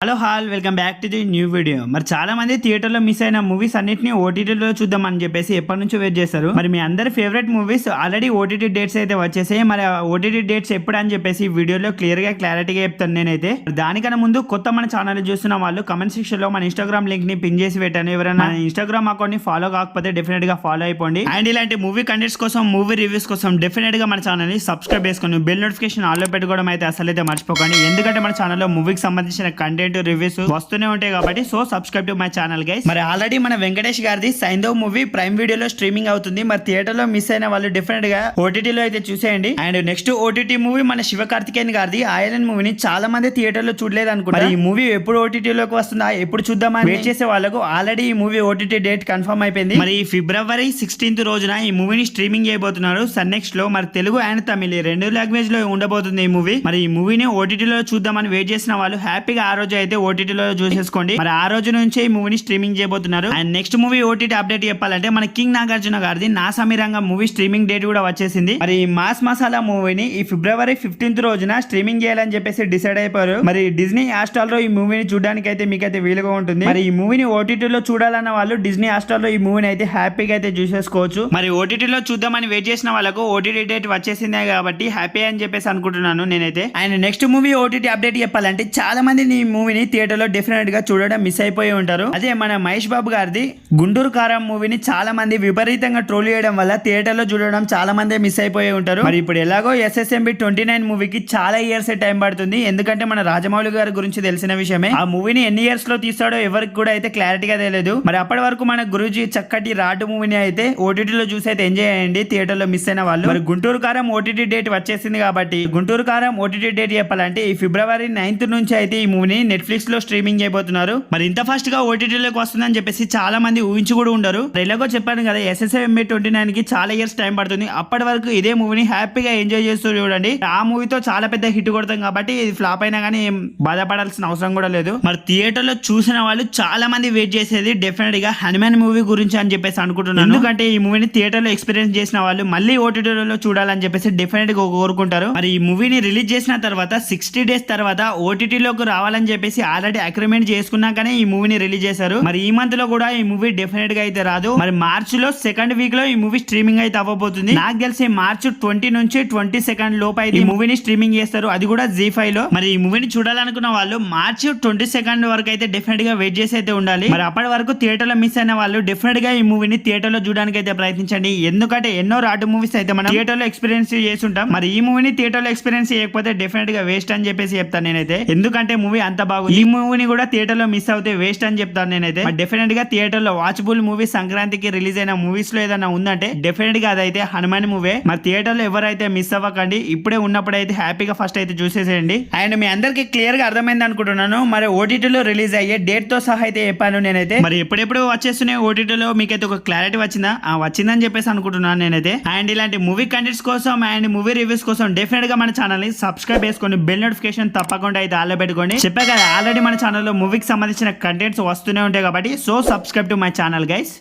Hello welcome back to the new video. మరి చాలా మంది థియేటర్లో మిస్ అయిన మూవీస్ అన్నిటిని ఓటీటీలో చూద్దామని చెప్పేసి ఎప్పటి నుంచో వెయిట్ చేస్తారు. మరి మీ అందరి favourite movies already OTT dates అయితే వచ్చేసాయి. మరి ఓటీటీ డేట్స్ ఎప్పుడు అని చెప్పేసి వీడియోలో క్లారిటీగా చెప్తాను నేనైతే. దానికన్నా ముందు కొత్త మన ఛానల్ చూస్తున్న వాళ్ళు కమెంట్ సెక్షన్ లో మన ఇన్స్టాగ్రామ్ లింక్ ని పిన్ చేసి పెట్టాను. ఎవరైనా ఇన్స్టాగ్రామ్ అకౌంట్ ని ఫాలో కాకపోతే డెఫినెట్ గా ఫాలో అయిపోండి. అండ్ ఇలాంటి మూవీ కంటెంట్స్ కోసం, మూవీ రివ్యూస్ కోసం డెఫినెట్ గా మన ఛానల్ ని సబ్స్క్రైబ్ చేసుకుని బెల్ నోటిఫికేషన్ ఆల్ లో పెట్టుకోవడం అయితే అసలు మర్చిపోకండి. ఎందుకంటే మన ఛానల్లో మూవీకి సంబంధించిన కంటెంట్ రివ్యూస్ వస్తూనే ఉంటాయి కాబట్టి so subscribe to my channel guys. మరి ఆల్రెడీ మన వెంకటేష్ గారిది సైంధవ్ మూవీ ప్రైమ్ వీడియోలో స్ట్రీమింగ్ అవుతుంది. మరి థియేటర్ లో మిస్ అయిన వాళ్ళు డెఫినెట్ గా ఓటీటీలో అయితే చూసేయండి. అండ్ నెక్స్ట్ ఓటీటీ మూవీ మన శివకార్తికేయన్ గారిది ఐలాండ్ మూవీని చాలా మంది థియేటర్ లో చూడలేదు అనుకుంటారు. ఈ మూవీ ఎప్పుడు ఓటీటీలోకి వస్తుందా, ఎప్పుడు చూద్దామని వెయిట్ చేసే వాళ్ళకు ఆల్రెడీ ఈ మూవీ ఓటీటీ డేట్ కన్ఫర్మ్ అయిపోయింది. మరి ఫిబ్రవరి 16th రోజున ఈ మూవీని స్ట్రీమింగ్ చేయబోతున్నారు సన్ నెక్స్ట్ లో. మరి తెలుగు అండ్ తమిళ రెండు లాంగ్వేజ్ లో ఉండబోతుంది ఈ మూవీ. మరి ఈ మూవీని ఓటీటీలో చూద్దామని వెయిట్ చేసిన వాళ్ళు హ్యాపీగా ఆ రోజు అయితే ఓటీటీలో చూసేసుకోండి. మరి ఆ రోజు నుంచే ఈ మూవీని స్ట్రీమింగ్ చేయబోతున్నారు. And next movie OTT update చెప్పాలంటే మన కింగ్ నాగార్జున గారిది నా సమీరంగా మూవీ స్ట్రీమింగ్ డేట్ కూడా వచ్చేసింది. మరి మాస్ మసాలా మూవీని ఈ ఫిబ్రవరి 15th రోజున స్ట్రీమింగ్ చేయాలని చెప్పేసి డిసైడ్ అయిపోయారు. మరి డిజ్నీ హాట్‌స్టార్ లో ఈ మూవీని చూడడానికి అయితే మీకైతే వీలుగా ఉంటుంది. మరి ఈ మూవీని ఓటీటీలో చూడాలన్న వాళ్ళు డిజ్నీ హాట్‌స్టార్ లో ఈ మూవీని అయితే హ్యాపీగా అయితే చూసేసుకోవచ్చు. మరి ఓటీటీలో చూద్దామని వెయిట్ చేసిన వాళ్ళకు ఓటీటీ డేట్ వచ్చేసిందే కాబట్టి హ్యాపీ అని చెప్పేసి అనుకుంటున్నాను నేనైతే. And next movie OTT update చెప్పాలంటే చాలా మంది ఈ మూవీని థియేటర్ లో డెఫినెట్ గా చూడడం మిస్ అయిపోయి ఉంటారు. అదే మన మహేష్ బాబు గారిది గుంటూరు కారం మూవీని చాలా మంది విపరీతంగా ట్రోల్ చేయడం వల్ల థియేటర్ లో చూడడం చాలా మంది మిస్ అయిపోయి ఉంటారు. మరి ఇప్పుడు ఎలాగో SSMB 29 మూవీకి చాలా ఇయర్స్ టైం పడుతుంది. ఎందుకంటే మన రాజమౌళి గారి గురించి తెలిసిన విషయమే. ఆ మూవీని ఎన్ని ఇయర్స్ లో తీస్తాడో ఎవరికి కూడా అయితే క్లారిటీగా తెలియదు. మరి అప్పటి వరకు మన గురూజీ చక్కటి రాటు మూవీని అయితే ఓటీటీలో చూసి అయితే ఎంజాయ్ చేయండి థియేటర్ లో మిస్ అయిన వాళ్ళు. మరి గుంటూరు కారం ఓటీటీ డేట్ వచ్చేసింది కాబట్టి గుంటూరు కారం ఓటీటీ డేట్ చెప్పాలంటే ఈ ఫిబ్రవరి 9th నుంచి అయితే ఈ మూవీని నెట్ఫ్లిక్స్ లో స్ట్రీమింగ్ చేయబోతున్నారు. మరి ఇంత ఫాస్ట్ గా ఓటీటీలోకి వస్తుందని చెప్పేసి చాలా మంది ఊహించి కూడా ఉండరు. ఎలాగో చెప్పాను కదా SSMB 29 కి చాలా ఇయర్స్ టైం పడుతుంది. అప్పటి వరకు ఇదే మూవీని హ్యాపీగా ఎంజాయ్ చేస్తూ చూడండి. ఆ మూవీతో చాలా పెద్ద హిట్ కొడతాం కాబట్టి ఇది ఫ్లాప్ అయినా కానీ బాధపడాల్సిన అవసరం కూడా లేదు. మరి థియేటర్ లో చూసిన వాళ్ళు చాలా మంది వెయిట్ చేసేది డెఫినెట్ గా హనుమాన్ మూవీ గురించి అని చెప్పేసి అనుకుంటున్నాను. ఎందుకంటే ఈ మూవీని థియేటర్ లో ఎక్స్పీరియన్స్ చేసిన వాళ్ళు మళ్ళీ ఓటీటీలో చూడాలని చెప్పేసి డెఫినెట్ గా కోరుకుంటారు. మరి ఈ మూవీని రిలీజ్ చేసిన తర్వాత 60 days తర్వాత ఓటీటీలోకి రావాలని చెప్పేసి ఆల్రెడీ అగ్రిమెంట్ చేసుకున్నాకనే ఈ మూవీని రిలీజ్ చేశారు. మరి ఈ మంత్ లో కూడా ఈ మూవీ డెఫినెట్ గా అయితే రాదు. మరి మార్చ్ లో సెకండ్ వీక్ లో ఈ మూవీ స్ట్రీమింగ్ అయితే అవ్వబోతుంది. నాకు తెలిసి మార్చ్ 20 నుంచి 22 లోపు అయితే ఈ మూవీని స్ట్రీమింగ్ చేస్తారు. అది కూడా ZEE5 లో. మరి ఈ మూవీని చూడాలనుకున్న వాళ్ళు మార్చ్ 22 వరకు అయితే డెఫినెట్ గా వెయిట్ చేసి అయితే ఉండాలి. మరి అప్పటి వరకు థియేటర్ లో మిస్ అయిన వాళ్ళు డెఫినెట్ గా ఈ మూవీని థియేటర్ లో చూడడానికి అయితే ప్రయత్నించండి. ఎందుకంటే ఎన్నో రాటు మూవీస్ అయితే మనం థియేటర్ లో ఎక్స్పీరియన్స్ చేసి ఉంటాం. మరి ఈ మూవీని థియేటర్ లో ఎక్స్పీరియన్స్ చేయకపోతే డెఫినెట్ గా వేస్ట్ అని చెప్పేసి చెప్తాను నేనైతే. ఎందుకంటే మూవీ అంత బాగుంది. ఈ మూవీని కూడా థియేటర్ లో మిస్ అవుతే వేస్ట్ అని చెప్తాను నేనైతే. డెఫినెట్ గా థియేటర్ లో వాచబుల్ మూవీ సంక్రాంతికి రిలీజ్ అయిన మూవీస్ లో ఏదైనా ఉందంటే డెఫినెట్ గా అదైతే హనుమాన్ మూవీ. మరి థియేటర్ లో ఎవరైతే మిస్ అవ్వకండి. ఇప్పుడే ఉన్నప్పుడైతే హ్యాపీగా ఫస్ట్ అయితే చూసేసేయండి. అండ్ మీ అందరికి క్లియర్ గా అర్థమైంది అనుకుంటున్నాను. మరి ఓటీటీలో రిలీజ్ అయ్యే డేట్ తో సహా అయితే చెప్పాను నేనైతే. మరి ఎప్పుడెప్పుడు వచ్చేస్తున్నాయి ఓటీటీలో మీకైతే ఒక క్లారిటీ వచ్చిందా? వచ్చిందని చెప్పేసి అనుకుంటున్నాను నేనైతే. అండ్ ఇలాంటి మూవీ కంటెంట్స్ కోసం అండ్ మూవీ రివ్యూస్ కోసం డెఫినెట్ గా మన ఛానల్ ని సబ్స్క్రైబ్ చేసుకొని బెల్ నోటిఫికేషన్ తప్పకుండా అయితే ఆల్లో పెట్టుకోండి. చెప్పా కదా ఆల్రెడీ మన ఛానల్లో మూవీకి సంబంధించిన కంటెంట్స్ వస్తూనే ఉంటాయి కాబట్టి so subscribe to my channel guys.